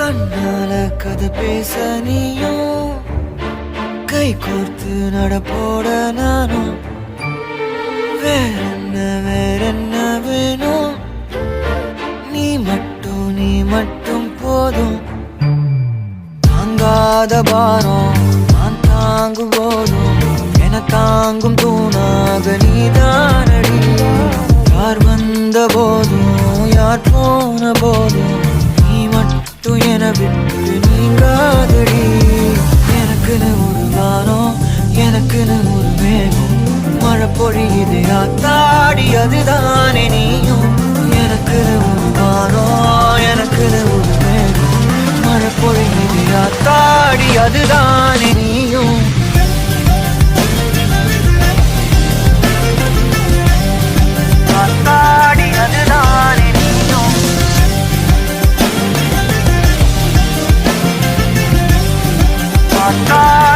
கண்ணால கதை பேச நீயும் கை கோர்த்து நடப்போட நானும் வேறென்ன வேணும் நீ மட்டும் போதும் தாங்காத பாரம் நான் தாங்கும் போதும் என தாங்கும் தூணாக நீதானடி யார் வந்த போதும் யார் போன போதும் நீ மட்டும் என விட்டு நீங்காதடி எனக்குன்னு ஒரு வானம் எனக்குன்னு ஒரு மேகம் மழை பொழியுது ஆத்தாடி அதுதானே நீயும் எனக்குன்னு ஒரு வானம் எனக்குன்னு ஒரு மேகம் மழை பொழியுது ஆத்தாடி அதுதானே நீயும் ஆத்தாடி அதுதானே நீயும் ஆத்தாடி